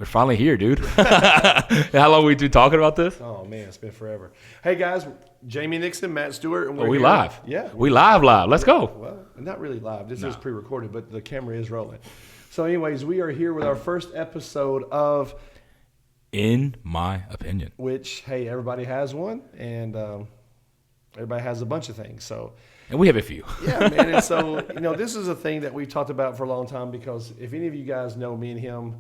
We're finally here, dude. How long we been talking about this? Oh, man, it's been forever. Hey, guys, Jamie Nixon, Matt Stewart. And We here. live. Yeah. We live. Let's go. Well, not really live. This is pre-recorded, but the camera is rolling. So anyways, we are here with our first episode of In My Opinion. which, hey, everybody has one, and everybody has a bunch of things. So, And we have a few. yeah, man. And so, this is a thing that we've talked about for a long time because if any of you guys know me and him,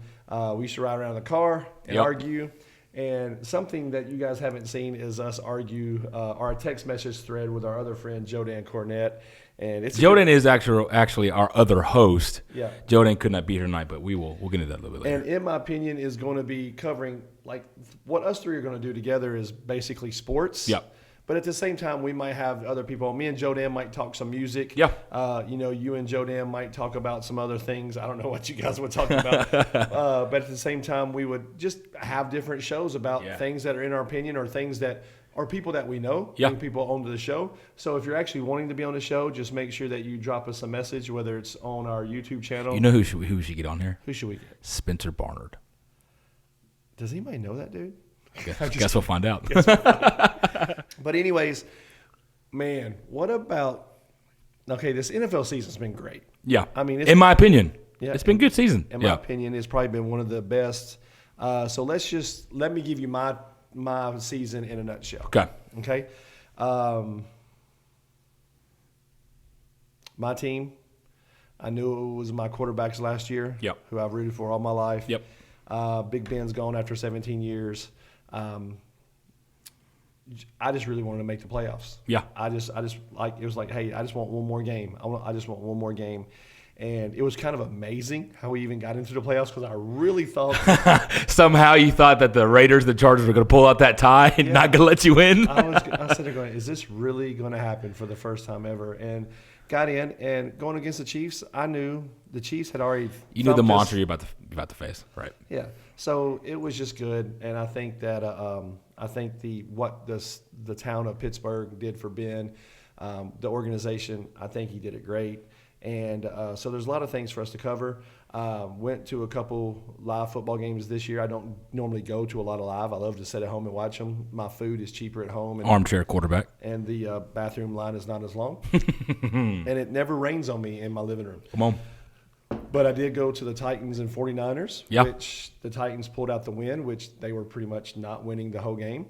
we used to ride around in the car and Yep. argue. And something that you guys haven't seen is us argue our text message thread with our other friend, Jodan Cornett. And it's Jodan is actually our other host. Yeah. Jodan could not be here tonight, but we'll get into that a little bit later. And in my opinion, is going to be covering, like, what us three are going to do together is basically sports. Yep. But at the same time, we might have other people. Me and Jodan might talk some music. Yeah. You and Jodan might talk about some other things. I don't know what you guys would talk about. But at the same time, we would just have different shows about things that are in our opinion or things that are people that we know, Yeah. people onto the show. So if you're actually wanting to be on the show, just make sure that you drop us a message, whether it's on our YouTube channel. You know who we should get on here? Who should we get? Spencer Barnard. Does anybody know that dude? Guess we'll find out. But anyways, man, what about – okay, this NFL season's been great. Yeah. I mean, in my opinion, Yeah. it's been a good season. In my opinion, it's probably been one of the best. So let me give you my season in a nutshell. Okay. My team, I knew it was my quarterbacks last year. Yep. Who I've rooted for all my life. Yep. Big Ben's gone after 17 years. I just really wanted to make the playoffs. Yeah. I just like it was like, hey, I just want one more game. I just want one more game. And it was kind of amazing how we even got into the playoffs because I really thought Somehow you thought that the Raiders, the Chargers were going to pull out that tie and not going to let you in. I was sitting there going, is this really going to happen for the first time ever? And got in, and going against the Chiefs, I knew the Chiefs had already You knew the thumped us. monster you're about to face, right? Yeah, so it was just good, and I think that what the town of Pittsburgh did for Ben, the organization, I think he did it great, and so there's a lot of things for us to cover. Went to a couple live football games this year. I don't normally go to a lot of live. I love to sit at home and watch them. My food is cheaper at home, and Armchair quarterback. and the bathroom line is not as long, and it never rains on me in my living room. Come on. But I did go to the Titans and 49ers, Yeah. which the Titans pulled out the win, which they were pretty much not winning the whole game.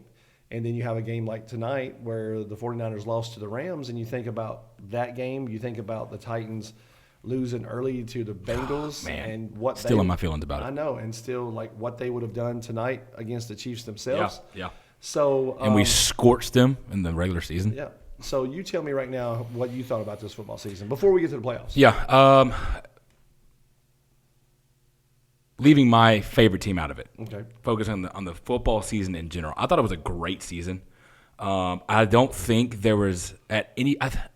And then you have a game like tonight where the 49ers lost to the Rams, and you think about that game, you think about the Titans losing early to the Bengals man. and what Still they, in my feelings about it. I know, and still like what they would have done tonight against the Chiefs themselves. Yeah. So And we scorched them in the regular season. yeah. So you tell me right now what you thought about this football season before we get to the playoffs. Yeah. Leaving my favorite team out of it. Okay. Focus on the football season in general. I thought it was a great season. I don't think there was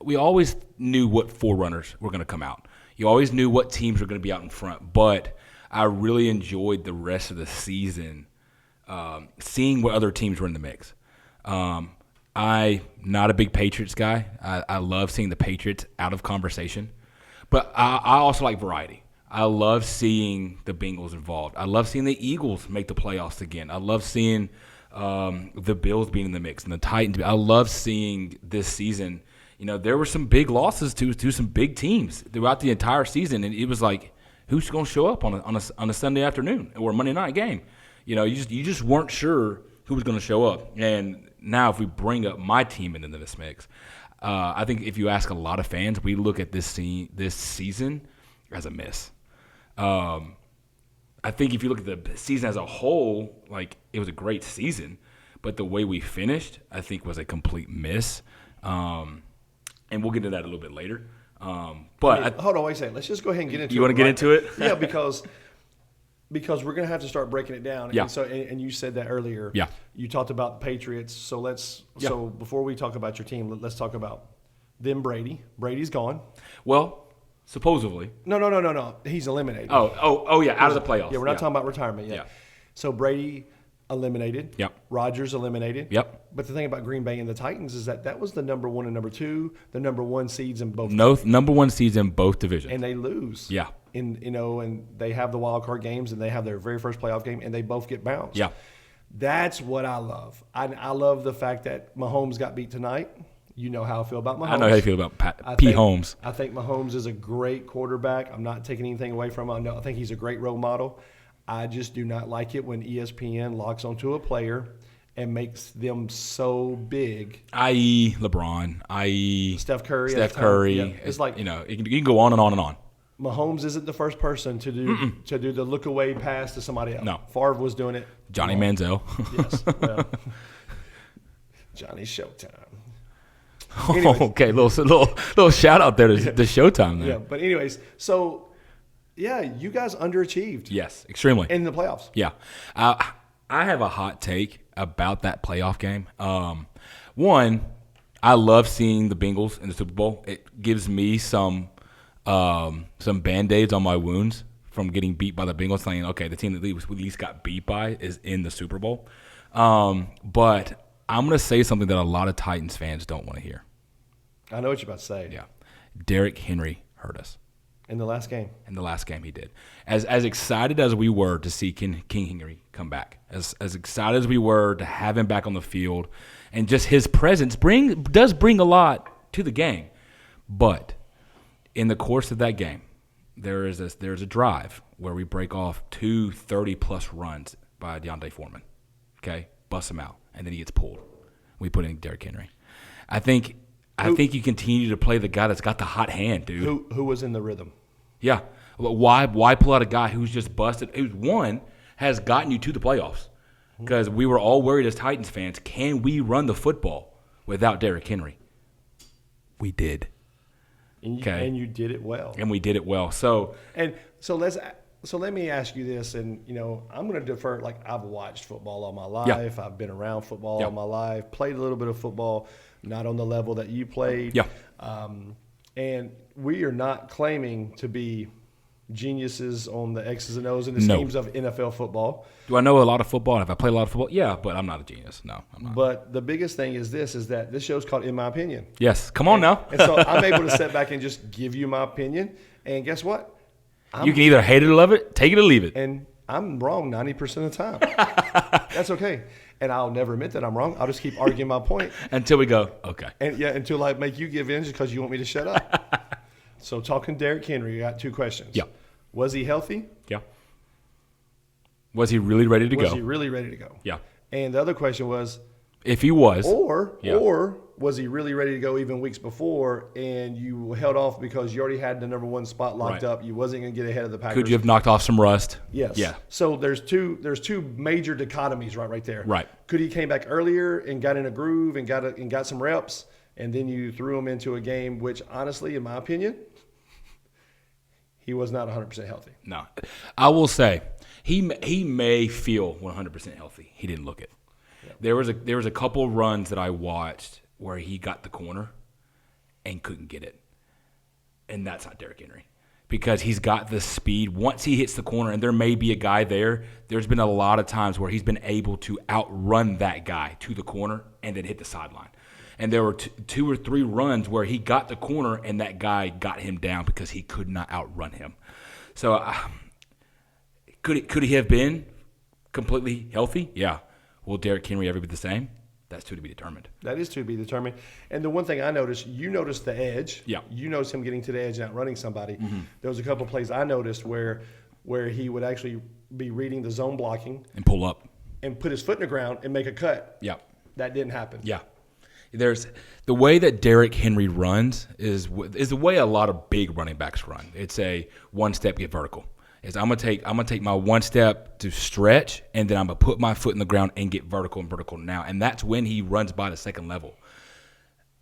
we always knew what forerunners were going to come out. You always knew what teams were going to be out in front, but I really enjoyed the rest of the season, seeing what other teams were in the mix. I'm not a big Patriots guy. I love seeing the Patriots out of conversation, but I also like variety. I love seeing the Bengals involved. I love seeing the Eagles make the playoffs again. I love seeing the Bills being in the mix and the Titans. I love seeing this season. There were some big losses to some big teams throughout the entire season, and it was like, who's going to show up on a Sunday afternoon or a Monday night game? You just weren't sure who was going to show up. And now, if we bring up my team into this mix, I think if you ask a lot of fans, we look at this season as a miss. I think if you look at the season as a whole, like, it was a great season, but the way we finished, I think, was a complete miss. And we'll get into that a little bit later. But Hold on, wait a second. Let's just go ahead and get into it. You want to get into it? Yeah, because we're going to have to start breaking it down. Yeah. And so, and you said that earlier. Yeah. You talked about the Patriots. So so before we talk about your team, let's talk about them. Brady's gone. Well, supposedly. No. He's eliminated. Oh, yeah, out of the playoffs. Yeah, we're not talking about retirement yet. Yeah. So Brady, eliminated. Yep. Rodgers eliminated. Yep. But the thing about Green Bay and the Titans is that was the number 1 and number 2, the number 1 seeds in both. No, number one seeds in both divisions. And they lose. Yeah. And they have the wild card games, and they have their very first playoff game, and they both get bounced. Yeah. That's what I love. I love the fact that Mahomes got beat tonight. You know how I feel about Mahomes. I know how you feel about P. Holmes. I think Mahomes is a great quarterback. I'm not taking anything away from him. I think he's a great role model. I just do not like it when ESPN locks onto a player and makes them so big. I.e. LeBron, i.e. Steph Curry. Steph Curry. Yeah. It's like, you know, you can go on and on and on. Mahomes isn't the first person to do the look away pass to somebody else. No. Favre was doing it. Johnny Manziel. Yes. Well, Johnny Showtime. Anyways. Okay, little shout out there to Showtime there. Yeah, but anyways, so yeah, you guys underachieved Yes, extremely. in the playoffs. Yeah. I have a hot take about that playoff game. One, I love seeing the Bengals in the Super Bowl. It gives me some Band-Aids on my wounds from getting beat by the Bengals, saying, okay, the team that we at least got beat by is in the Super Bowl. But I'm going to say something that a lot of Titans fans don't want to hear. I know what you're about to say. Yeah. Derrick Henry hurt us. In the last game. In the last game he did. As excited as we were to see King Henry come back, as excited as we were to have him back on the field, and just his presence does bring a lot to the game. But in the course of that game, there's a drive where we break off 2 30-plus runs by Deontay Foreman. Okay? Bust him out. And then he gets pulled. We put in Derrick Henry. I think you continue to play the guy that's got the hot hand, dude. Who was in the rhythm? Yeah. But why pull out a guy who's just busted? Who's one has gotten you to the playoffs? Because we were all worried as Titans fans, can we run the football without Derrick Henry? We did. And you did it well. And we did it well. So let me ask you this, and I'm going to defer. Like, I've watched football all my life. Yeah. I've been around football Yeah. all my life. Played a little bit of football, not on the level that you played. Yeah. And we are not claiming to be geniuses on the X's and O's and the No. schemes of NFL football. do I know a lot of football? Have I played a lot of football? Yeah, but I'm not a genius. No, I'm not. But the biggest thing is that this show's called In My Opinion. Yes. Come on now. And so I'm able to sit back and just give you my opinion. And guess what? You can either hate it or love it, take it or leave it. And I'm wrong 90% of the time. That's okay. And I'll never admit that I'm wrong. I'll just keep arguing my point. Until we go, okay. And yeah, until I make you give in just because you want me to shut up. So talking Derrick Henry, you got 2 questions. Yeah. Was he healthy? Yeah. Was he really ready to Was go? he really ready to go? Yeah. And the other question was, If he was. or was he really ready to go even weeks before and you held off because you already had the number 1 spot locked Right. up? You wasn't going to get ahead of the Packers. Could you have knocked off some rust? Yes. Yeah. So there's two major dichotomies right there. Right. Could he came back earlier and got in a groove and got some reps, and then you threw him into a game which, honestly, in my opinion, he was not 100% healthy. No. I will say he may feel 100% healthy. He didn't look it. Yeah. There was a couple of runs that I watched where he got the corner and couldn't get it. And that's not Derrick Henry. Because he's got the speed. Once he hits the corner, and there may be a guy there, there's been a lot of times where he's been able to outrun that guy to the corner and then hit the sideline. And there were 2 or 3 runs where he got the corner and that guy got him down because he could not outrun him. So could he have been completely healthy? Yeah. Will Derrick Henry ever be the same? That's to be determined. That is to be determined. And the one thing I noticed, you noticed the edge. Yeah. You noticed him getting to the edge and outrunning somebody. Mm-hmm. There was a couple of plays I noticed where he would actually be reading the zone blocking And pull up. and put his foot in the ground and make a cut. Yeah. That didn't happen. Yeah. There's the way that Derrick Henry runs is the way a lot of big running backs run. It's a one step get vertical. I'm gonna take my 1 step to stretch, and then I'm gonna put my foot in the ground and get vertical now. And that's when he runs by the second level.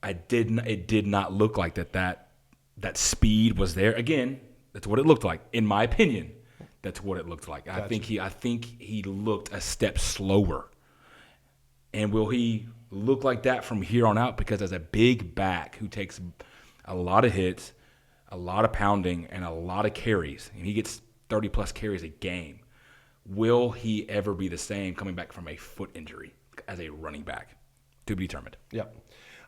It did not look like that speed was there. Again, that's what it looked like, in my opinion. That's what it looked like. Gotcha. I think he looked a step slower. And will he look like that from here on out? Because as a big back who takes a lot of hits, a lot of pounding, and a lot of carries, and he gets 30-plus carries a game, will he ever be the same coming back from a foot injury as a running back? To be determined. Yep.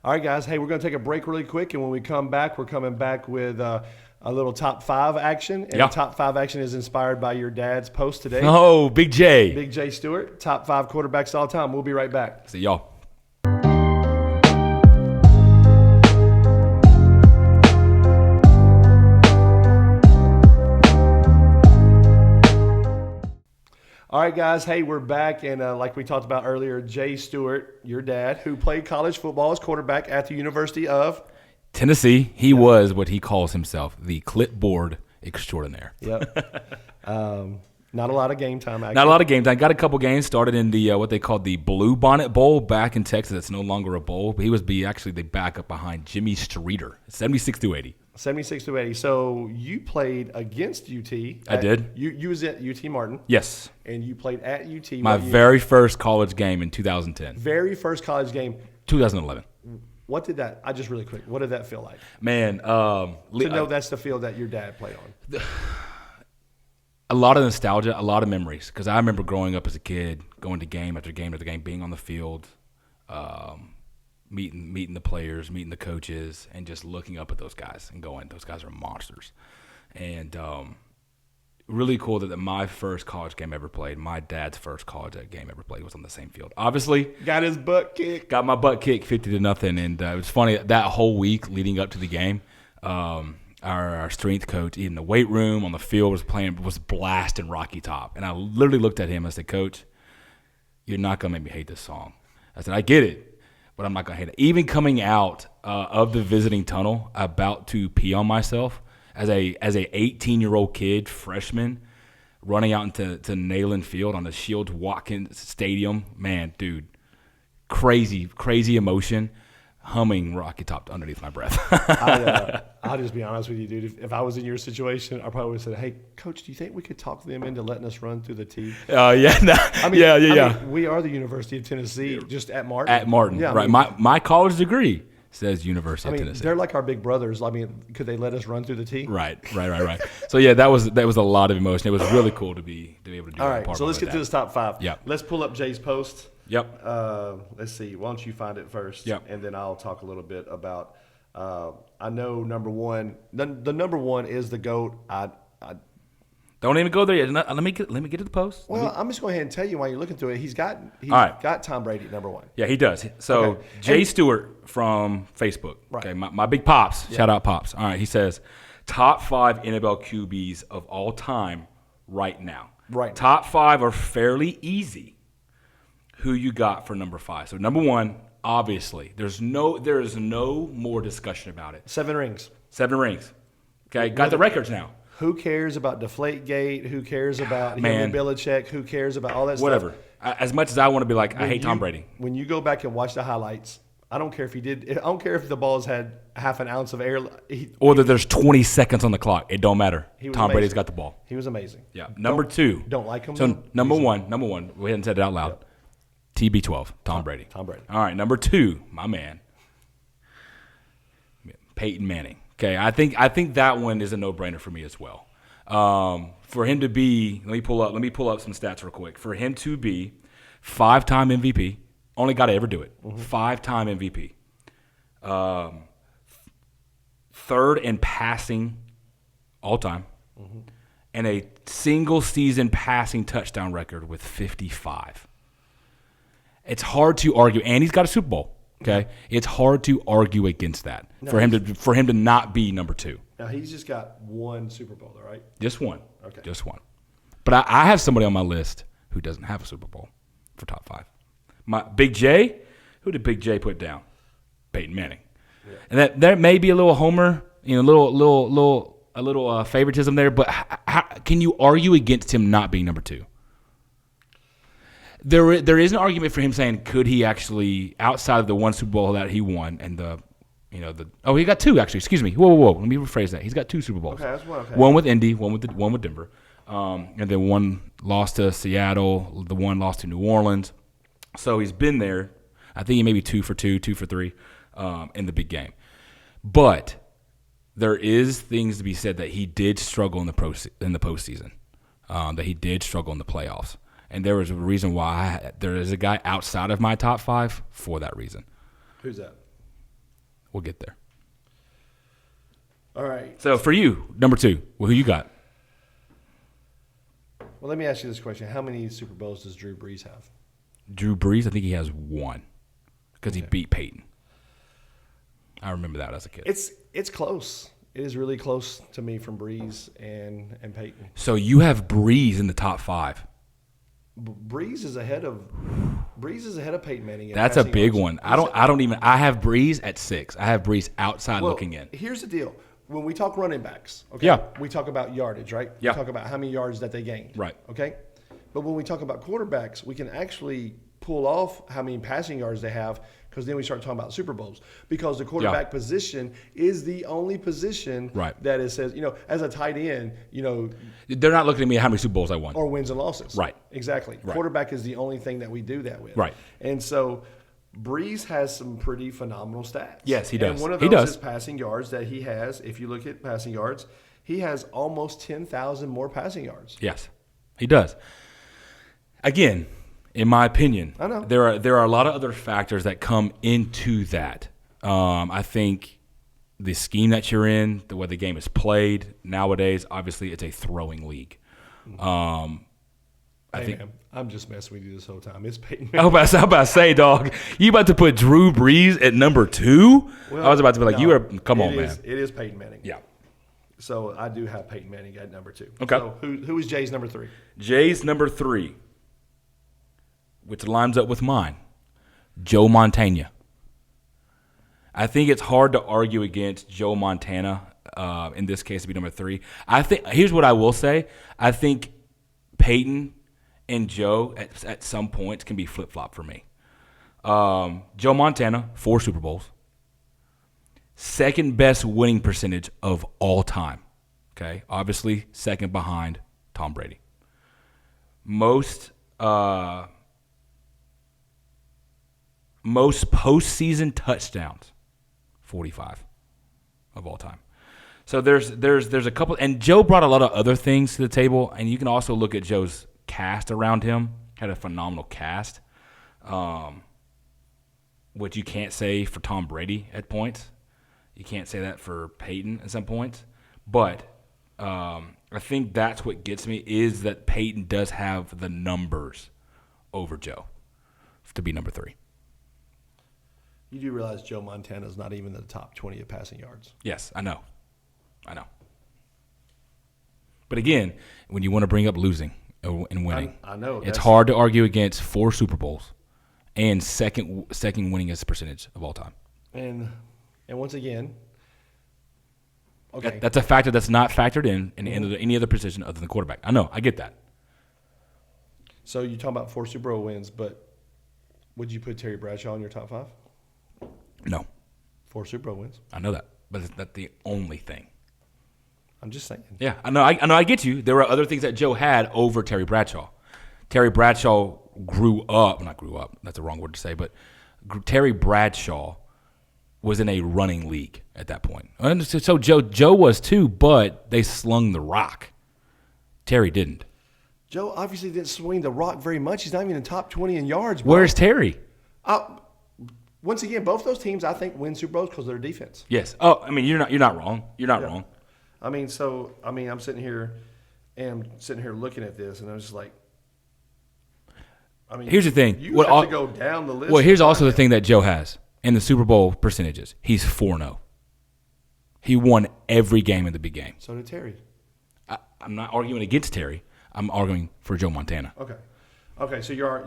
All right, guys. Hey, we're going to take a break really quick, and when we come back, we're coming back with a little top 5 action. And the top 5 action is inspired by your dad's post today. Oh, Big J. Big J Stewart, top 5 quarterbacks all time. We'll be right back. See y'all. All right, guys. Hey, we're back. And like we talked about earlier, Jay Stewart, your dad, who played college football as quarterback at the University of Tennessee. He was what he calls himself, the clipboard extraordinaire. Yep. Not a lot of game time, actually. Not a lot of games. I got a couple games. Started in the what they called the Blue Bonnet Bowl back in Texas. It's no longer a bowl. He was actually the backup behind Jimmy Streeter, 76-80. 76-80. So you played against UT. I did. You was at UT Martin. Yes. And you played at UT. My very first college game in 2010. Very first college game. 2011. What did that? I just really quick. What did that feel like? Man, to know that's the field that your dad played on. A lot of nostalgia, a lot of memories. Because I remember growing up as a kid, going to game after game after game, being on the field, meeting the players, meeting the coaches, and just looking up at those guys and going, those guys are monsters. And really cool that my first college game ever played, my dad's first college game ever played was on the same field. Obviously, got his butt kicked. Got my butt kicked 50-0. And it was funny, that whole week leading up to the game, our strength coach in the weight room, on the field, was blasting Rocky Top. And I literally looked at him and I said, Coach, you're not going to make me hate this song. I said, I get it, but I'm not going to hate it. Even coming out of the visiting tunnel, about to pee on myself, as a 18-year-old kid, freshman, running out into Neyland Field on the Shields Watkins Stadium, man, dude, crazy emotion, humming Rocky Top underneath my breath. I'll just be honest with you, dude. If I was in your situation, I probably would have said, hey, Coach, do you think we could talk them into letting us run through the tee? Yeah. We are the University of Tennessee, just at Martin. At Martin, yeah, right. My college degree says University of Tennessee. They're like our big brothers. I mean, could they let us run through the tee? Right. So, yeah, that was a lot of emotion. It was really cool to be able to do that. All right, so let's get to this top 5. Yep. Let's pull up Jay's post. Yep. Let's see. Why don't you find it first? Yep. And then I'll talk a little bit about. I know number one. The number one is the GOAT. I don't even go there yet. Let me get to the post. Well, I'm just going ahead and tell you while you're looking through it. He's got Tom Brady at number 1. Yeah, he does. So Okay. Jay Stewart from Facebook. Right. Okay, my big pops. Yeah. Shout out pops. All right, he says top 5 NFL QBs of all time right now. Right. Top 5 are fairly easy. Who you got for number 5? So number 1, obviously, there is no more discussion about it. 7 rings. 7 rings. Okay, got the records now. Who cares about Deflategate? Who cares about Man. Henry Belichick? Who cares about all that Whatever. stuff? As much as I want to be like, I hate Tom Brady. When you go back and watch the highlights, I don't care if he did. I don't care if the balls had half an ounce of air. Or that there's 20 seconds on the clock. It don't matter. Tom Brady's got the ball. He was amazing. Yeah. Number 2. Don't like him. So number one. We hadn't said it out loud. Yep. TB12. Tom Brady. Tom Brady. All right. Number 2. My man. Peyton Manning. Okay. I think that one is a no-brainer for me as well. For him to be, let me pull up some stats real quick. For him to be 5-time MVP, only guy to ever do it. 5-time MVP. 3rd in passing all time. And a single season passing touchdown record with 55. It's hard to argue, and he's got a Super Bowl. Okay, it's hard to argue against that for him to not be number 2. Now he's just got 1 Super Bowl, though, right? Just one. Okay. Just one. But I have somebody on my list who doesn't have a Super Bowl for top 5. My Big J. Who did Big J put down? Peyton Manning. Yeah. And that there may be a little homer, a little favoritism there. But how can you argue against him not being number 2? There is an argument for him saying, could he actually, outside of the 1 Super Bowl that he won and he got 2 actually. Excuse me. Whoa. Let me rephrase that. He's got 2 Super Bowls. Okay, that's one. Okay. One with Indy, one with Denver, and then 1 lost to Seattle. The 1 lost to New Orleans. So he's been there. I think he may be 2 for 2, 2 for 3 in the big game. But there is things to be said that he did struggle in the postseason. that he did struggle in the playoffs. And there was a reason why there is a guy outside of my top 5 for that reason. Who's that? We'll get there. All right. So for you, number 2, who you got? Well, let me ask you this question. How many Super Bowls does Drew Brees have? Drew Brees, I think he has 1 because he beat Peyton. I remember that as a kid. It's close. It is really close to me from Brees and Peyton. So you have Brees in the top 5. Brees is ahead of Peyton Manning. That's a passing big yards. one. I have Brees at 6. I have Brees outside looking in. Here's the deal. When we talk running backs, okay? Yeah. We talk about yardage, right? Yeah. We talk about how many yards that they gained. Right. Okay? But when we talk about quarterbacks, we can actually pull off how many passing yards they have because then we start talking about Super Bowls. Because the quarterback position is the only position that it says, as a tight end, They're not looking at me at how many Super Bowls I won. or wins and losses. Right. Exactly. Right. Quarterback is the only thing that we do that with. Right. And so Brees has some pretty phenomenal stats. Yes, he does. And one of He those does. is passing yards that he has. If you look at passing yards, he has almost 10,000 more passing yards. Yes, he does. Again, in my opinion, I know. there are a lot of other factors that come into that. I think the scheme that you're in, the way the game is played nowadays, obviously it's a throwing league. I think. Man, I'm just messing with you this whole time. It's Peyton I'm Manning. about to say, dog, you about to put Drew Brees at number 2? I was about to be like, no, come on, it man. It is Peyton Manning. Yeah. So I do have Peyton Manning at number 2. Okay. So who is Jay's number 3? Jay's number 3, which lines up with mine, Joe Montana. I think it's hard to argue against Joe Montana in this case to be number 3. I think here's what I will say. I think Peyton and Joe at some points can be flip-flop for me. Joe Montana, 4 Super Bowls. Second best winning percentage of all time. Okay, obviously second behind Tom Brady. Most postseason touchdowns, 45 of all time. So there's a couple, and Joe brought a lot of other things to the table, and you can also look at Joe's cast around him. Had a phenomenal cast, which you can't say for Tom Brady at points. You can't say that for Peyton at some points. But I think that's what gets me is that Peyton does have the numbers over Joe to be number 3. You do realize Joe Montana is not even in the top 20 of passing yards. Yes, I know. But again, when you want to bring up losing and winning, I know. It's hard to argue against 4 Super Bowls and second winningest percentage of all time. And once again, okay. That's a factor that's not factored in any other position other than quarterback. I know. I get that. So you're talking about 4 Super Bowl wins, but would you put Terry Bradshaw in your top 5? No. 4 Super Bowl wins. I know that. But that's the only thing. I'm just saying. Yeah, I know. I get you. There were other things that Joe had over Terry Bradshaw. Terry Bradshaw not grew up. That's the wrong word to say, but Terry Bradshaw was in a running league at that point. And so Joe was too, but they slung the rock. Terry didn't. Joe obviously didn't swing the rock very much. He's not even in the top 20 in yards. Bro. Where's Terry? Once again, both those teams I think win Super Bowls because of their defense. Yes. Oh, I mean you're not wrong. You're not wrong. I'm sitting here looking at this, and I'm just like, here's the thing. You have to go down the list. Well, here's also the thing that Joe has in the Super Bowl percentages. He's 4-0. He won every game in the big game. So did Terry. I'm not arguing against Terry. I'm arguing for Joe Montana. Okay.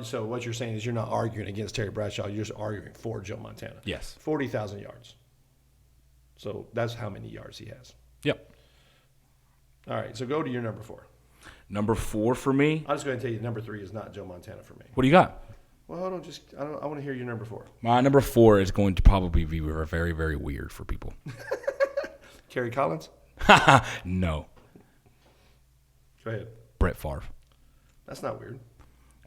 So what you're saying is you're not arguing against Terry Bradshaw. You're just arguing for Joe Montana. Yes. 40,000 yards. So that's how many yards he has. Yep. All right. So go to your number 4. Number 4 for me. I'm just going to tell you number 3 is not Joe Montana for me. What do you got? Well, hold on. I want to hear your number 4. My number 4 is going to probably be very, very weird for people. Kerry Collins? No. Go ahead. Brett Favre. That's not weird.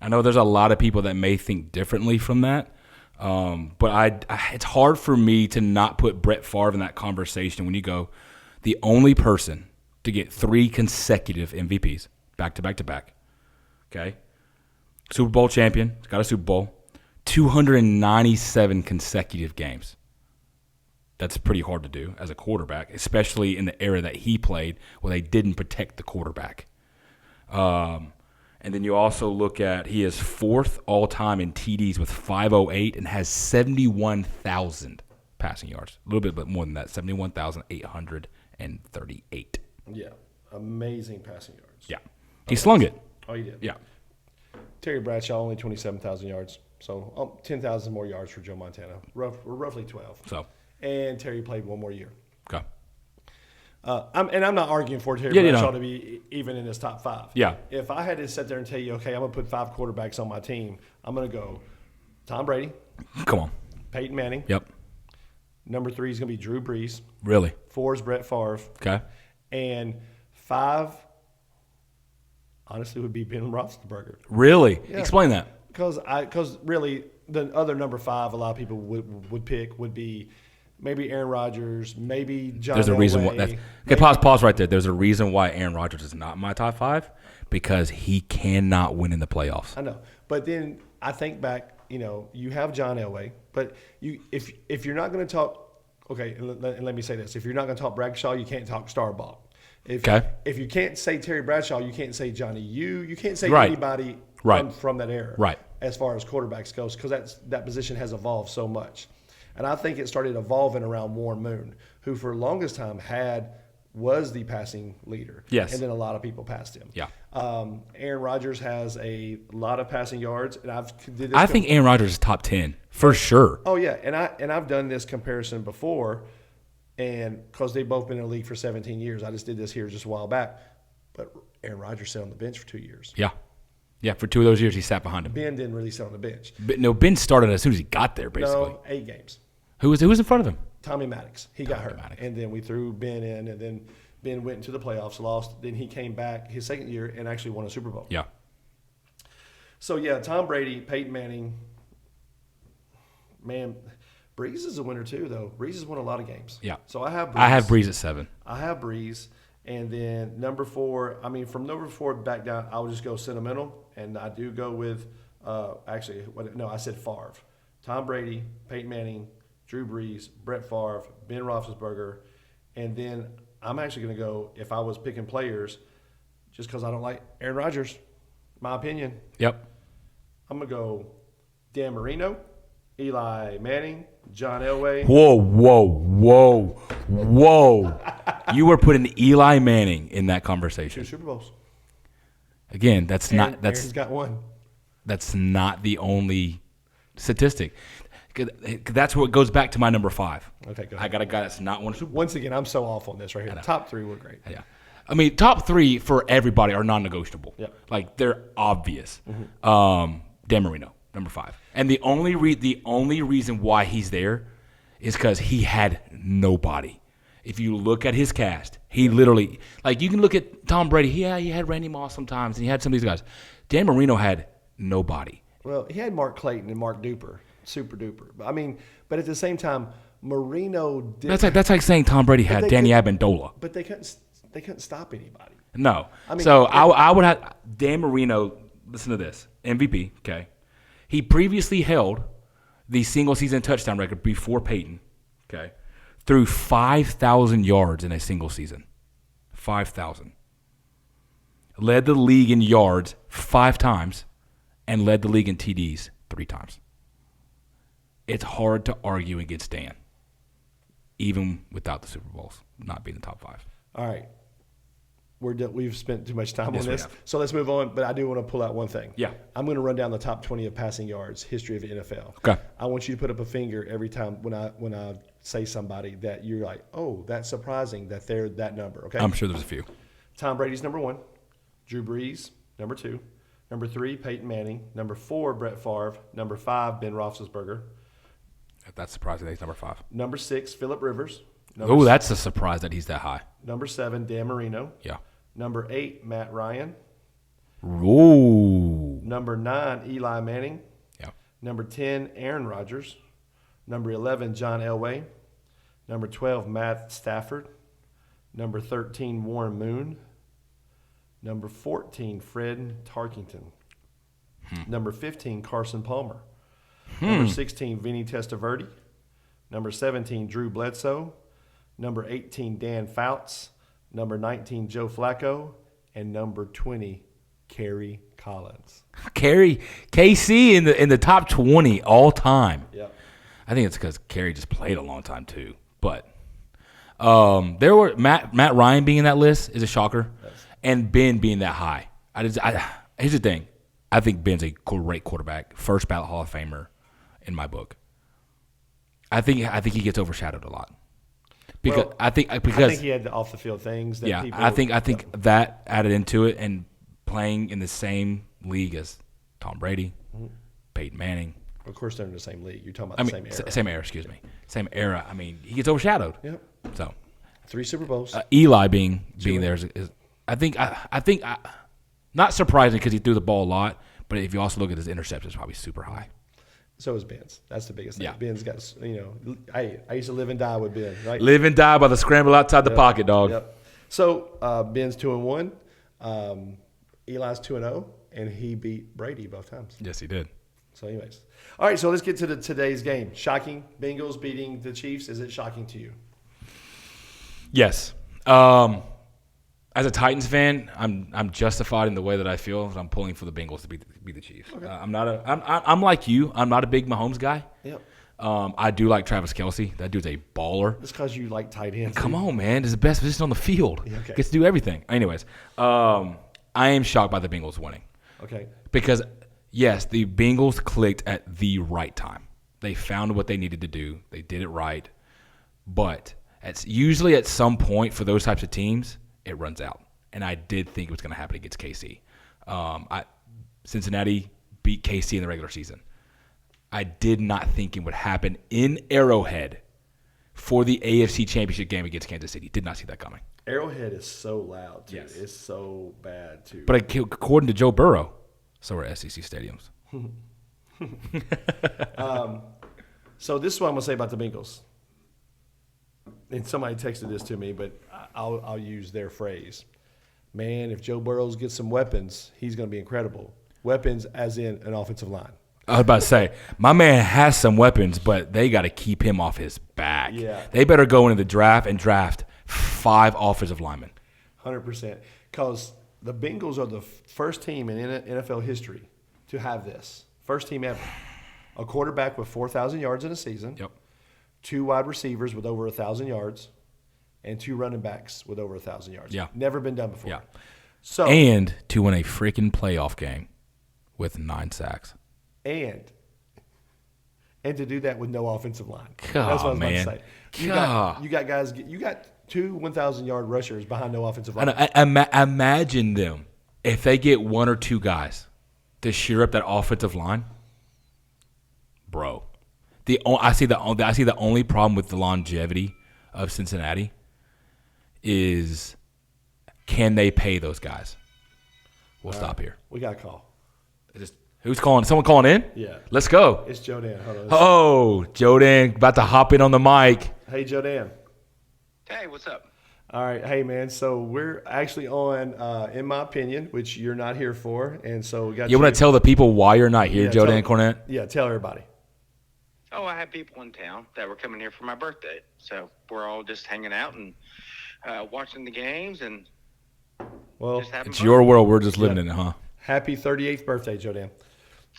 I know there's a lot of people that may think differently from that, but it's hard for me to not put Brett Favre in that conversation when you go, the only person to get 3 consecutive MVPs, back to back to back. Okay. Super Bowl champion. He's got a Super Bowl. 297 consecutive games. That's pretty hard to do as a quarterback, especially in the era that he played where they didn't protect the quarterback. And then you also look at he is fourth all-time in TDs with 508 and has 71,000 passing yards. A little bit more than that, 71,838. Yeah, amazing passing yards. Yeah. He slung it. Oh, he did. Yeah. Terry Bradshaw, only 27,000 yards. So 10,000 more yards for Joe Montana. Roughly 12. So. And Terry played one more year. Okay. I'm not arguing for Terry Bradshaw to be even in his top 5. Yeah. If I had to sit there and tell you, okay, I'm going to put 5 quarterbacks on my team, I'm going to go Tom Brady. Come on. Peyton Manning. Yep. Number 3 is going to be Drew Brees. Really? 4 is Brett Favre. Okay. And 5, honestly, would be Ben Roethlisberger. Really? Yeah. Explain that. Because really, the other number 5 a lot of people would pick would be maybe Aaron Rodgers, maybe John There's a reason Elway. why. Okay, pause right there. There's a reason why Aaron Rodgers is not in my top 5 because he cannot win in the playoffs. I know, but then I think back. You have John Elway, but if you're not going to talk, okay, and let me say this: if you're not going to talk Bradshaw, you can't talk Starbuck. If you can't say Terry Bradshaw, you can't say Johnny You can't say anybody from that era, right? As far as quarterbacks goes, because that position has evolved so much. And I think it started evolving around Warren Moon, who for the longest time was the passing leader. Yes. And then a lot of people passed him. Yeah. Aaron Rodgers has a lot of passing yards, and I think Aaron Rodgers is top 10 for sure. Oh yeah, and I've done this comparison before, and because they've both been in the league for 17 years, I just did this here just a while back. But Aaron Rodgers sat on the bench for 2 years. Yeah. Yeah, for 2 of those years he sat behind him. Ben didn't really sit on the bench. But no, Ben started as soon as he got there, basically. No, 8 games. Who was in front of him? Tommy Maddox. He got hurt. And then we threw Ben in, and then Ben went into the playoffs, lost. Then he came back his second year and actually won a Super Bowl. Yeah. So, yeah, Tom Brady, Peyton Manning. Man, Breeze is a winner too, though. Breeze has won a lot of games. Yeah. So I have Breeze. I have Breeze at 7. I have Breeze. And then number 4, from number 4 back down, I would just go sentimental. And I do go with, I said Favre. Tom Brady, Peyton Manning, Drew Brees, Brett Favre, Ben Roethlisberger. And then I'm actually going to go, if I was picking players, just because I don't like Aaron Rodgers, my opinion. Yep. I'm going to go Dan Marino, Eli Manning, John Elway. Whoa. You were putting Eli Manning in that conversation. 2 Super Bowls. Again, Aaron's got 1. That's not the only statistic. That's what goes back to my number 5. Okay, go ahead. I got a guy that's not won a Super Bowl. Once again, I'm so off on this right here. Top 3 were great. Yeah. I mean, top 3 for everybody are non-negotiable. Yeah. Like, they're obvious. Dan Marino, number 5. And the only reason why he's there is because he had nobody. If you look at his cast, he literally, like, you can look at Tom Brady. Yeah, he had Randy Moss sometimes, and he had some of these guys. Dan Marino had nobody. Well, he had Mark Clayton and Mark Duper, super duper. But at the same time, Marino did. That's like saying Tom Brady had Danny Amendola. But they couldn't stop anybody. No. I would have Dan Marino. Listen to this, MVP. Okay, he previously held the single season touchdown record before Peyton. Okay, threw 5,000 yards in a single season. 5,000. Led the league in yards 5 times, and led the league in TDs 3 times. It's hard to argue against Dan, even without the Super Bowls not being the top 5. All right. We've spent too much time on this, have. so let's move on. But I do want to pull out one thing. Yeah. I'm going to run down the top 20 of passing yards, history of the NFL. Okay. I want you to put up a finger every time when I say somebody that you're like, oh, that's surprising that they're that number. Okay. I'm sure there's a few. Tom Brady's number 1. Drew Brees, number 2. Number 3, Peyton Manning. Number 4, Brett Favre. Number 5, Ben Roethlisberger. That's surprising that he's number 5. Number 6, Phillip Rivers. Oh, that's a surprise that he's that high. Number 7, Dan Marino. Yeah. Number 8, Matt Ryan. Ooh. Number 9, Eli Manning. Yeah. Number 10, Aaron Rodgers. Number 11, John Elway. Number 12, Matt Stafford. Number 13, Warren Moon. Number 14, Fred Tarkington. Number 15, Carson Palmer. Number 16, Vinny Testaverde. Number 17, Drew Bledsoe. Number 18, Dan Fouts. Number 19, Joe Flacco. And number 20, Kerry Collins. Kerry, KC in the top 20 all time. Yep. I think it's because Kerry just played a long time too. But there were Matt Ryan being in that list is a shocker, and Ben being that high. Here's the thing. I think Ben's a great quarterback, first ballot Hall of Famer in my book. I think he gets overshadowed a lot because Well, I think he had the off the field things that people. I think that added into it, and playing in the same league as Tom Brady, Peyton Manning. Of course, they're in the same league. You're talking about the same era. Same era. Excuse me. Same era. I mean, he gets overshadowed. Yep. So 3 Super Bowls. Eli being there is I think not surprising because he threw the ball a lot, but if you also look at his interceptions, it's probably super high. So is Ben's. That's the biggest thing. Yeah. Ben's got, I used to live and die with Ben, right? Live and die by the scramble outside the pocket, dog. Yep. So Ben's 2-1. Eli's 2-0, and he beat Brady both times. Yes, he did. So, anyways. All right, so let's get to today's game. Shocking. Bengals beating the Chiefs. Is it shocking to you? Yes. As a Titans fan, I'm justified in the way that I feel. I'm pulling for the Bengals to beat the Chiefs. Okay. I'm like you. I'm not a big Mahomes guy. Yep. I do like Travis Kelce. That dude's a baller. It's because you like tight ends. Come on, man. It's the best position on the field. Yeah, okay. Gets to do everything. Anyways, I am shocked by the Bengals winning. Okay. Because, yes, the Bengals clicked at the right time. They found what they needed to do. They did it right. But usually at some point for those types of teams, it runs out. And I did think it was going to happen against KC. Cincinnati beat KC in the regular season. I did not think it would happen in Arrowhead for the AFC Championship game against Kansas City. Did not see that coming. Arrowhead is so loud, too. Yes. It's so bad, too. But according to Joe Burrow, so are SEC stadiums. So this is what I'm going to say about the Bengals. And somebody texted this to me, but I'll use their phrase. Man, if Joe Burrow gets some weapons, he's going to be incredible. Weapons as in an offensive line. I was about to say, my man has some weapons, but they got to keep him off his back. Yeah. They better go into the draft and draft 5 offensive linemen. 100%. Because the Bengals are the first team in NFL history to have this. First team ever. A quarterback with 4,000 yards in a season. Yep. 2 wide receivers with over 1,000 yards. And 2 running backs with over 1,000 yards. Yeah. Never been done before. Yeah. So And to win a freaking playoff game with 9 sacks. And to do that with no offensive line. God, That's what I was man. about to say. God. You got guys. You got 2 1,000-yard rushers behind no offensive line. Imagine them if they get 1 or 2 to shear up that offensive line. Bro, I see the only problem with the longevity of Cincinnati is can they pay those guys? We'll stop here. We got a call. Who's calling? Someone calling in? Yeah. Let's go. It's Joe Dan. Hold on. Oh, Joe Dan about to hop in on the mic. Hey, Joe Dan. Hey, what's up? All right. Hey, man. So we're actually on, In My Opinion, which you're not here for. And so we got You want to tell the people why you're not here, Yeah, Joe tell- Dan Cornette? Yeah, tell everybody. Oh, I had people in town that were coming here for my birthday. So we're all just hanging out and watching the games and Well, just having It's fun. your world. We're just living in it, huh? happy 38th birthday, Joe Dan.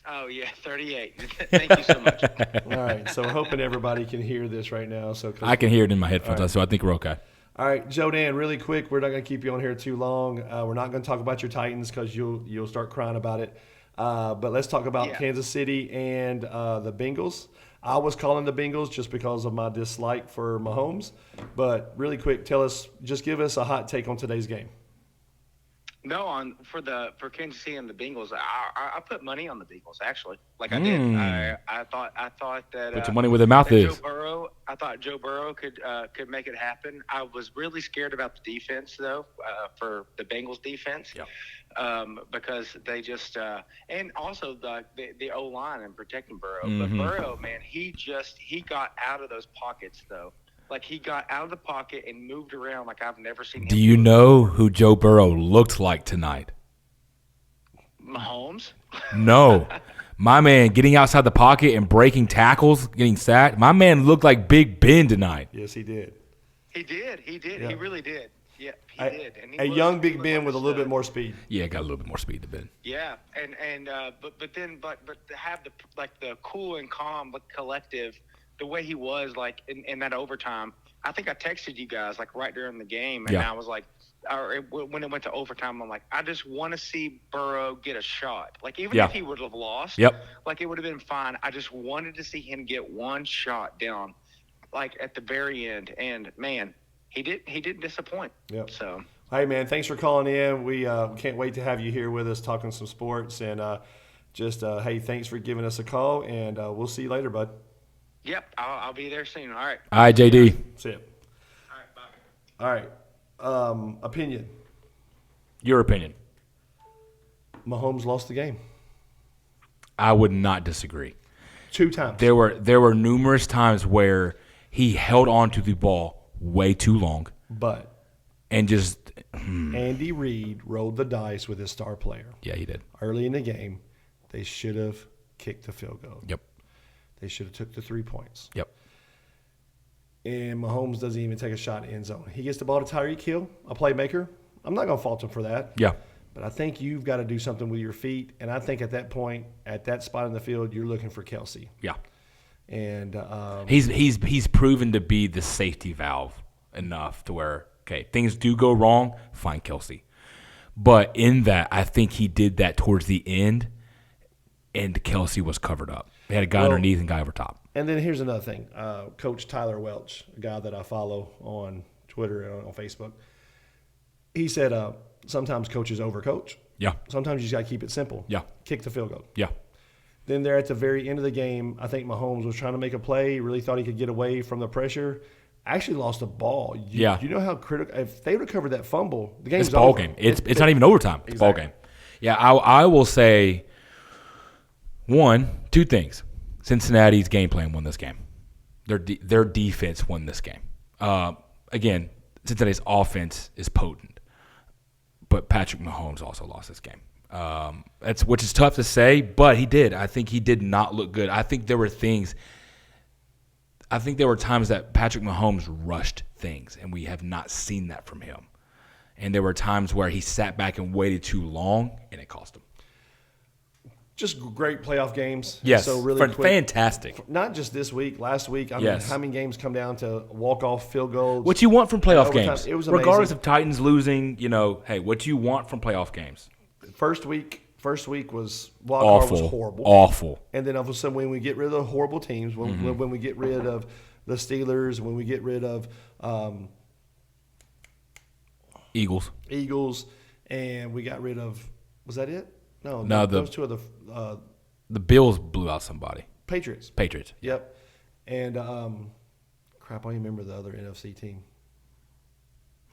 Oh, yeah, 38. Thank you so much. All right. So we're hoping everybody can hear this right now. So I can hear it in my headphones, so I think we're okay. All right, Joe Dan, really quick. We're not going to keep you on here too long. We're not going to talk about your Titans because you'll start crying about it. But let's talk about Yeah. Kansas City and the Bengals. I was calling the Bengals just because of my dislike for Mahomes. But really quick, just give us a hot take on today's game. No, for Kansas City and the Bengals, I put money on the Bengals actually. Like I did. I thought that Put your money where the mouth that is. I thought Joe Burrow could make it happen. I was really scared about the defense though, for the Bengals defense. Yeah. Because they just and also the O-line and protecting Burrow. But Burrow, man, he got out of those pockets though. Like he got out of the pocket and moved around like I've never seen him. Do you know who Joe Burrow looked like tonight? Mahomes? No. My man getting outside the pocket and breaking tackles, getting sacked. My man looked like Big Ben tonight. Yes, he did. He did. Yeah. He really did. Yeah, he did. And he A looked- young he Big looked Ben like with a a little bit stud. more speed. Yeah, got a little bit more speed than Ben. Yeah, but to have the cool and calm but collective, the way he was like in that overtime. I think I texted you guys like right during the game, and Yeah. I was like, when it went to overtime, I'm like, I just want to see Burrow get a shot. Like even Yeah. if he would have lost, Yep. like it would have been fine. I just wanted to see him get one shot down, like at the very end. And man, he didn't disappoint. Yep. So. Hey, man, thanks for calling in. We can't wait to have you here with us talking some sports. And hey, thanks for giving us a call. And we'll see you later, bud. Yep, I'll be there soon. All right. All right, JD. See ya. All right, bye. All right. Opinion. Your opinion. Mahomes lost the game I would not disagree. 2 times. There were numerous times where he held on to the ball way too long But and just Andy Reid rolled the dice with his star player. yeah, he did. Early in the game, they should have kicked the field goal. Yep. They should have took the 3 points. Yep. And Mahomes doesn't even take a shot in end zone. He gets the ball to Tyreek Hill, a playmaker. I'm not going to fault him for that. Yeah. But I think you've got to do something with your feet. And I think at that point, at that spot in the field, you're looking for Kelsey. Yeah. And He's proven to be the safety valve enough to where, okay, things do go wrong, find Kelsey. But in that, I think he did that towards the end, and Kelsey was covered up. They had a guy underneath and a guy over top. And then here's another thing. Coach Tyler Welch, a guy that I follow on Twitter and on Facebook, he said sometimes coaches overcoach. Yeah. Sometimes you just got to keep it simple. Yeah. Kick the field goal. Yeah. Then there at the very end of the game, I think Mahomes was trying to make a play, really thought he could get away from the pressure. Actually lost the ball. Yeah. You know how critical – if they recovered that fumble, the game's It's ball over. game. It's not even overtime. It's ball Exactly. game. Yeah, I will say two things. Cincinnati's game plan won this game. Their defense won this game. Again, Cincinnati's offense is potent, but Patrick Mahomes also lost this game. Which is tough to say, but he did. I think he did not look good. I think there were times that Patrick Mahomes rushed things, and we have not seen that from him. And there were times where he sat back and waited too long, and it cost him. Just great playoff games. Yes, So really quick, fantastic. not just this week, last week. I mean, Yes. how many games come down to walk-off field goals? What you want from playoff Overtime, games, it was regardless amazing. of Titans losing, hey, what you want from playoff games? First week was wild card was horrible. Awful. And then all of a sudden, when we get rid of the horrible teams, when we get rid of the Steelers, when we get rid of Eagles. Eagles, and we got rid of was that it? No, the- those two are The Bills blew out somebody. Patriots. Patriots. Yep. And crap, I don't even remember the other NFC team.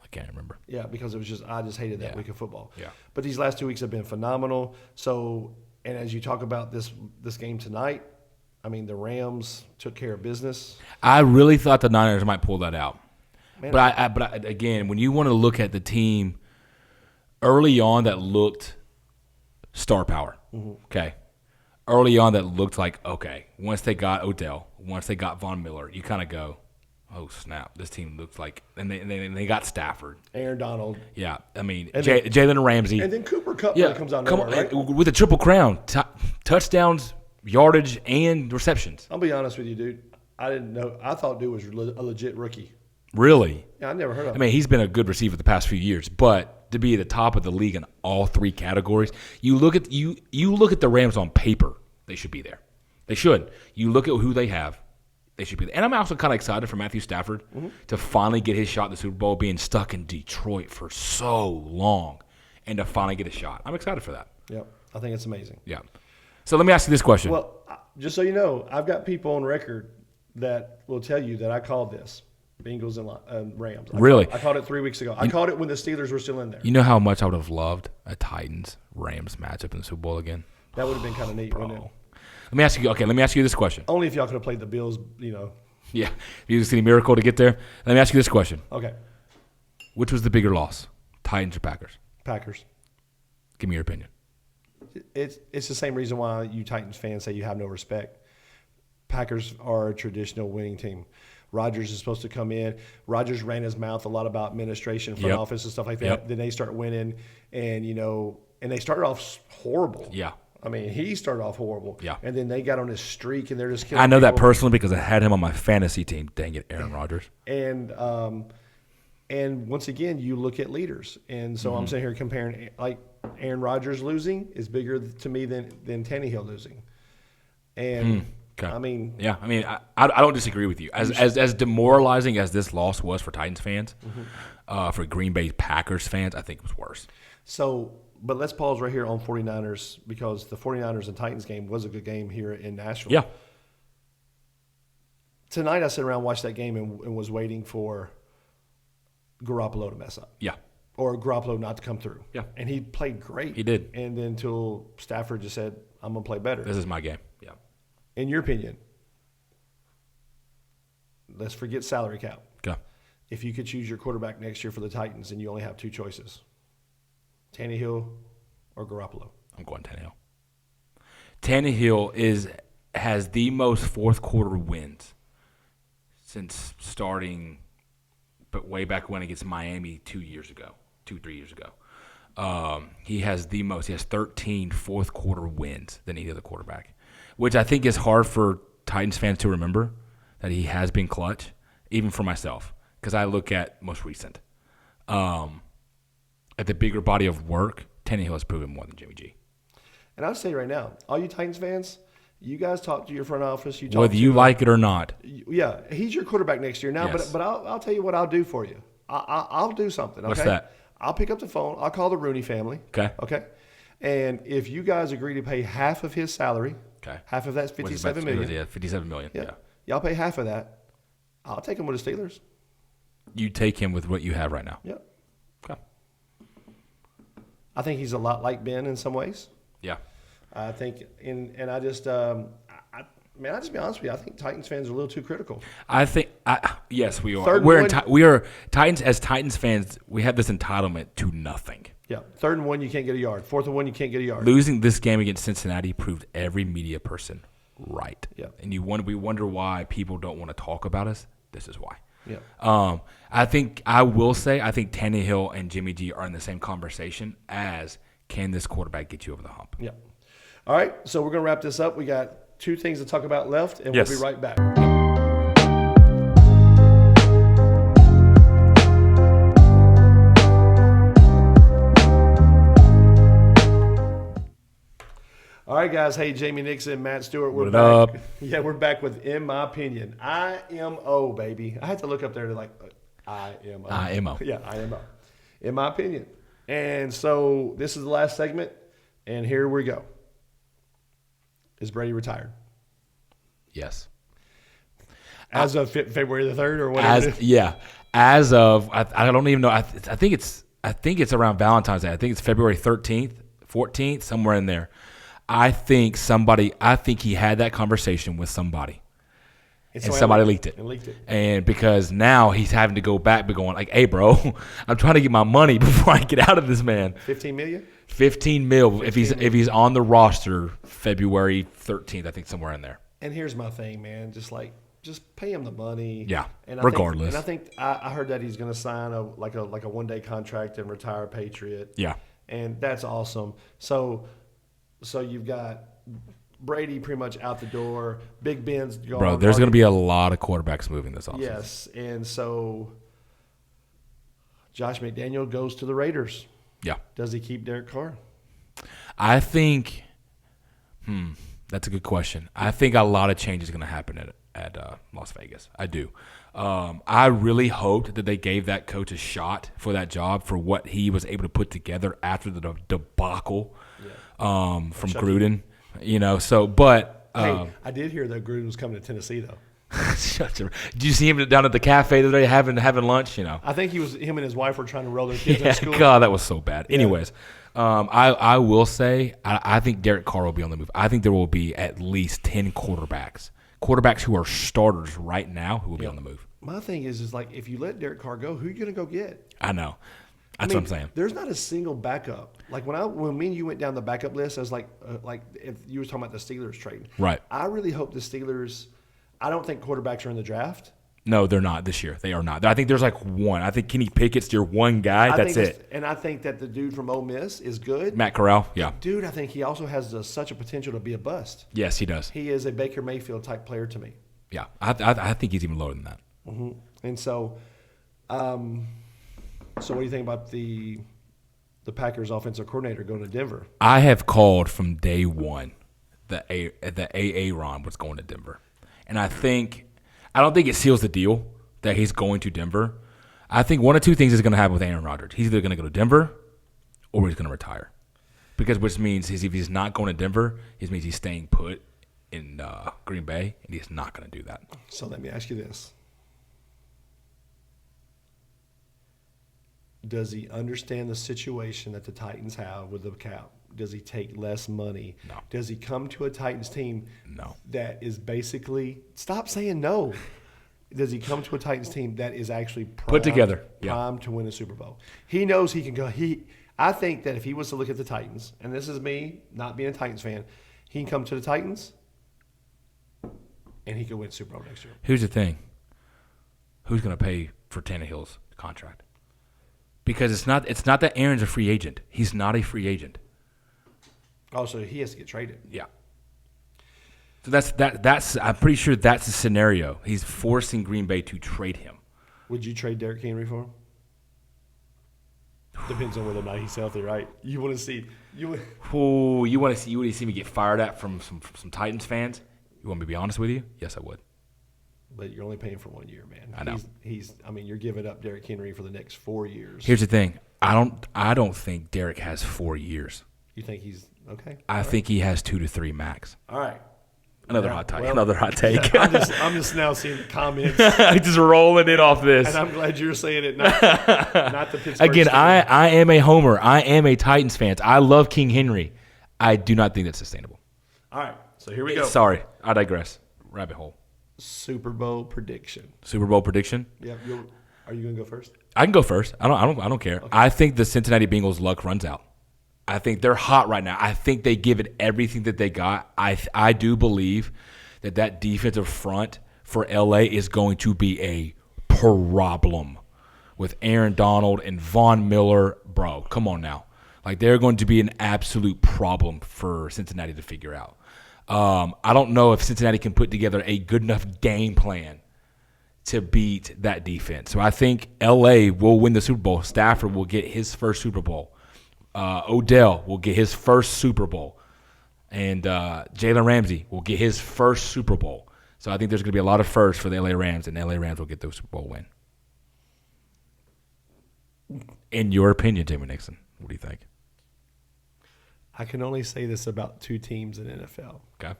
I can't remember. Yeah, because I just hated that Yeah. week of football. Yeah. But these last 2 weeks have been phenomenal. So, and as you talk about this game tonight, I mean, the Rams took care of business. I really thought the Niners might pull that out. Man, But again, when you want to look at the team early on that looked star power, okay, early on that looked like, okay, once they got Odell, once they got Von Miller, you kind of go, oh, snap, this team looks like – and they got Stafford. Aaron Donald. Yeah, I mean, And then- Jalen Ramsey. And then Cooper Kupp really comes out of nowhere, right? with a triple crown, touchdowns, yardage, and receptions. I'll be honest with you, dude. I didn't know. I thought dude was a legit rookie. Really? Yeah, I never heard of I him. mean, he's been a good receiver the past few years, but to be at the top of the league in all three categories, you look at the Rams on paper, they should be there. They should. You look at who they have, they should be there. And I'm also kind of excited for Matthew Stafford to finally get his shot in the Super Bowl, being stuck in Detroit for so long, and to finally get a shot. I'm excited for that. Yep. I think it's amazing. Yeah. So let me ask you this question. Well, just so you know, I've got people on record that will tell you that I called this Bengals and Rams. Really? I called it 3 weeks ago. I called it when the Steelers were still in there. You know how much I would have loved a Titans-Rams matchup in the Super Bowl again? That would have been kind of neat, wouldn't it? Let me ask you this question. Only if y'all could have played the Bills, Yeah. You just need a miracle to get there. Let me ask you this question. Okay, Which was the bigger loss, Titans or Packers? Packers. Give me your opinion. It's the same reason why you Titans fans say you have no respect. Packers are a traditional winning team. Rodgers is supposed to come in. Rodgers ran his mouth a lot about administration, front Yep. office, and stuff like that. Yep. Then they start winning, and and they started off horrible. Yeah. I mean, he started off horrible. Yeah. And then they got on his streak, and they're just killing I know that people. personally because I had him on my fantasy team. Dang it, Aaron Rodgers. And once again, you look at leaders, and so I'm sitting here comparing like Aaron Rodgers losing is bigger to me than Tannehill losing, and Okay. I mean, Yeah, I mean, I don't disagree with you. As demoralizing as this loss was for Titans fans, for Green Bay Packers fans, I think it was worse. so but let's pause right here on 49ers because the 49ers and Titans game was a good game here in Nashville. Yeah, Tonight I sat around and watched that game and was waiting for Garoppolo to mess up. yeah, Or Garoppolo not to come through. Yeah. And he played great. He did. And then until Stafford just said, I'm going to play better. this is my game. Yeah, In your opinion, let's forget salary cap. okay. If you could choose your quarterback next year for the Titans and you only have two choices, Tannehill or Garoppolo. I'm going Tannehill. Tannehill has the most fourth quarter wins since starting, but way back when against Miami 3 years ago. He has the most. He has 13 fourth quarter wins than any other quarterback, which I think is hard for Titans fans to remember that he has been clutch, even for myself, because I look at most recent. At the bigger body of work, Tannehill has proven more than Jimmy G. And I'll say right now, all you Titans fans, you guys talk to your front office. You talk Whether to, you like it or not. yeah, he's your quarterback next year now. Yes. But I'll tell you what I'll do for you. I'll do something. Okay? What's that? I'll pick up the phone. I'll call the Rooney family. Okay. Okay. And if you guys agree to pay half of his salary, Okay. half of that's What's it $57 million. Yeah, $57 million. Yeah. Yeah. Y'all pay half of that. I'll take him with the Steelers. You take him with what you have right now. Yeah. Okay. I think he's a lot like Ben in some ways. Yeah. I think, and I just, I'll just be honest with you. I think Titans fans are a little too critical. I think yes, we are. Third We're one- we are Titans as Titans fans. We have this entitlement to nothing. Yeah. 3rd and 1, you can't get a yard. 4th and 1, you can't get a yard. Losing this game against Cincinnati proved every media person right. Yeah. And we wonder why people don't want to talk about us. This is why. Yeah. I think Tannehill and Jimmy G are in the same conversation as can this quarterback get you over the hump? Yeah. All right. So we're going to wrap this up. We got 2 things to talk about left, and Yes. we'll be right back. All right, guys. Hey, Jamie Nixon, Matt Stewart. We're What back. up? Yeah, we're back with In My Opinion. IMO, baby. I had to look up there to IMO. IMO. Yeah, IMO. In my opinion. And so this is the last segment, and here we go. Is Brady retired? Yes. As of February the 3rd or whatever? As of I don't even know. I think it's around Valentine's Day. I think it's February 13th, 14th, somewhere in there. I think he had that conversation with somebody. And somebody leaked it. And leaked it. And because now he's having to go back but going like, hey, bro, I'm trying to get my money before I get out of this, man. $15 million? 15 mil if he's on the roster February 13th, I think somewhere in there. And here's my thing, man. Just pay him the money. Yeah, And regardless. I think I heard that he's going to sign a 1-day contract and retire a Patriot. Yeah. And that's awesome. So you've got Brady pretty much out the door. Big Ben's gone. Bro, there's going to be a lot of quarterbacks moving this offseason. Yes, and so Josh McDaniel goes to the Raiders. Yeah. Does he keep Derek Carr? I think that's a good question. I think a lot of change is going to happen at Las Vegas. I do. I really hoped that they gave that coach a shot for that job for what he was able to put together after the debacle from Gruden. But Hey, I did hear that Gruden was coming to Tennessee, though. Did you see him down at the cafe today having lunch? I think him and his wife were trying to roll their kids in school. God, that was so bad. Anyways, I will say I think Derek Carr will be on the move. I think there will be at least 10 quarterbacks quarterbacks who are starters right now who will be on the move. My thing is like if you let Derek Carr go, who are you going to go get? I know. That's what I'm saying. There's not a single backup. Like when me and you went down the backup list, I was like if you were talking about the Steelers trading. Right. I really hope the Steelers. I don't think quarterbacks are in the draft. No, they're not this year. They are not. I think there's like one. I think Kenny Pickett's your one guy. That's it. And I think that the dude from Ole Miss is good. Matt Corral, yeah. Dude, I think he also has such a potential to be a bust. Yes, he does. He is a Baker Mayfield type player to me. Yeah, I think he's even lower than that. Mm-hmm. And so, so what do you think about the Packers offensive coordinator going to Denver? I have called from day one the Aaron was going to Denver, and I don't think it seals the deal that he's going to Denver. I think one of two things is going to happen with Aaron Rodgers. He's either going to go to Denver or he's going to retire, which means if he's not going to Denver, it means he's staying put in Green Bay, and he's not going to do that. So let me ask you this. Does he understand the situation that the Titans have with the cap? Does he take less money? No. Does he come to a Titans team No. that is basically – stop saying no. Does he come to a Titans team that is actually Put together, yeah. primed to win a Super Bowl? He knows he can go – I think that if he was to look at the Titans, and this is me not being a Titans fan, he can come to the Titans and he could win Super Bowl next year. Here's the thing. Who's going to pay for Tannehill's contract? Because it's not that Aaron's a free agent. He's not a free agent. Oh, so he has to get traded. Yeah. So that's I'm pretty sure that's the scenario. He's forcing Green Bay to trade him. Would you trade Derrick Henry for him? Depends on whether or not he's healthy, right? You want to see Ooh, you want to see me get fired at from some Titans fans? You want me to be honest with you? Yes, I would. But you're only paying for 1 year, man. I know. You're giving up Derrick Henry for the next 4 years. Here's the thing. I don't think Derek has 4 years. You think he's okay? I think he has 2 to 3 max. All right. Another hot take. I'm just now seeing the comments, just rolling it off this. and I'm glad you're saying it, not the Pittsburgh Again, Steelers. I am a homer. I am a Titans fan. I love King Henry. I do not think that's sustainable. All right, so here we go. Sorry, I digress. Rabbit hole. Super Bowl prediction. Super Bowl prediction. Yeah, are you going to go first? I can go first. I don't care. Okay. I think the Cincinnati Bengals' luck runs out. I think they're hot right now. I think they give it everything that they got. I do believe that defensive front for LA is going to be a problem with Aaron Donald and Von Miller. Bro, come on now. Like, they're going to be an absolute problem for Cincinnati to figure out. I don't know if Cincinnati can put together a good enough game plan to beat that defense. So I think LA will win the Super Bowl. Stafford will get his first Super Bowl. Odell will get his first Super Bowl. And Jalen Ramsey will get his first Super Bowl. So I think there's going to be a lot of firsts for the LA Rams, and the LA Rams will get the Super Bowl win. In your opinion, Jamie Nixon, what do you think? I can only say this about 2 teams in NFL. Okay.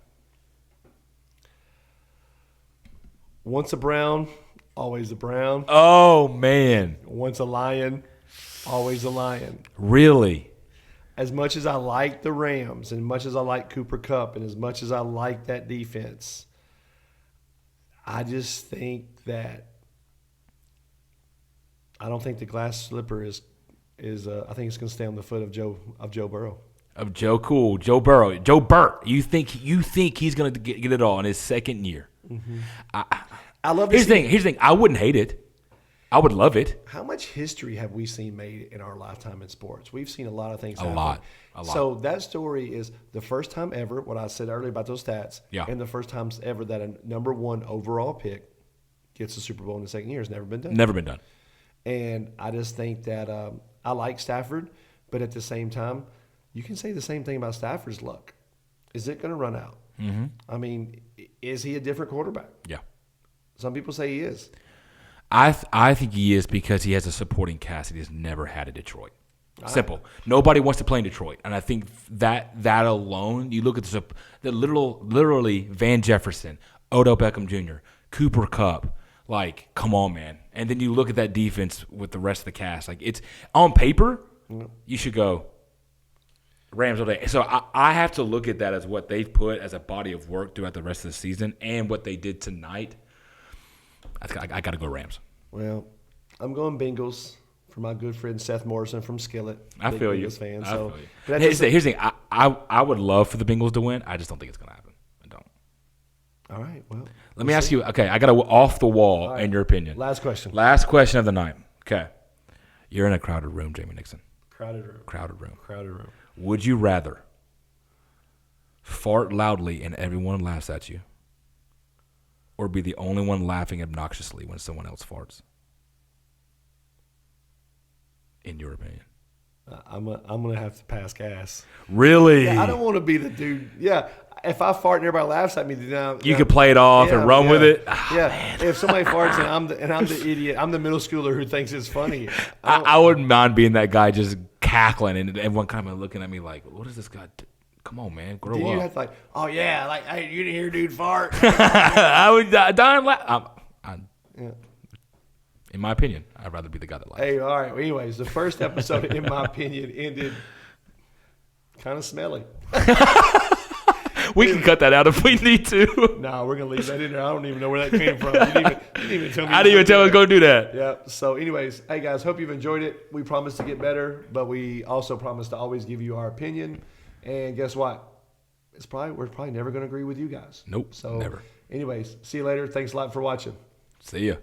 Once a Brown, always a Brown. Oh, man. Once a Lion, always a Lion. Really? As much as I like the Rams, and as much as I like Cooper Kupp, and as much as I like that defense, I just think that I don't think the glass slipper is I think it's going to stay on the foot of Joe Burrow. Of Joe Cool, Joe Burrow, Joe Burt. You think he's going to get it all in his second year? Mm-hmm. I love. Here's the thing. I wouldn't hate it. I would love it. How much history have we seen made in our lifetime in sports? We've seen a lot of things happen. A lot. So that story is the first time ever, what I said earlier about those stats, and the first time ever that a number 1 overall pick gets the Super Bowl in the second year. Has never been done. Never been done. And I just think that I like Stafford, but at the same time, you can say the same thing about Stafford's luck. Is it going to run out? Mm-hmm. I mean, is he a different quarterback? Yeah. Some people say he is. I think he is because he has a supporting cast that he's never had in Detroit. Simple. Nobody wants to play in Detroit, and I think that alone, you look at the literally Van Jefferson, Odell Beckham Jr., Cooper Kupp. Like, come on, man. And then you look at that defense with the rest of the cast. Like, it's on paper, you should go, Rams all day. So I have to look at that as what they've put as a body of work throughout the rest of the season and what they did tonight. I got to go Rams. Well, I'm going Bengals for my good friend Seth Morrison from Skillet. I Big feel you. Bengals fan. I So, feel you. but Here's the thing. I would love for the Bengals to win. I just don't think it's going to happen. I don't. all right. Well, Let me ask you. Okay, I got to off the wall right. in your opinion. last question. Last question of the night. Okay. You're in a crowded room, Jamie Nixon. Crowded room. Crowded room. Crowded room. Would you rather fart loudly and everyone laughs at you, or be the only one laughing obnoxiously when someone else farts? In your opinion. I'm gonna have to pass gas. Really? Yeah, I don't want to be the dude. Yeah, if I fart and everybody laughs at me, then You could play it off and run with it. Yeah, if somebody farts and I'm the idiot, I'm the middle schooler who thinks it's funny. I wouldn't mind being that guy just cackling and everyone kind of looking at me like, what is this guy do? Come on, man, grow Then up. you have to like, oh yeah, like hey, you didn't hear dude fart. I would die and laugh. Yeah. In my opinion, I'd rather be the guy that laughs. Hey, all right. Well, anyways, the first episode, in my opinion, ended kind of smelly. We can cut that out if we need to. No, we're gonna leave that in there. I don't even know where that came from. You didn't even tell me. I didn't even tell I was going to do that. Yeah. So, anyways, hey guys, hope you've enjoyed it. We promise to get better, but we also promise to always give you our opinion. And guess what? We're probably never gonna agree with you guys. Nope, So, never. anyways, see you later. Thanks a lot for watching. See ya.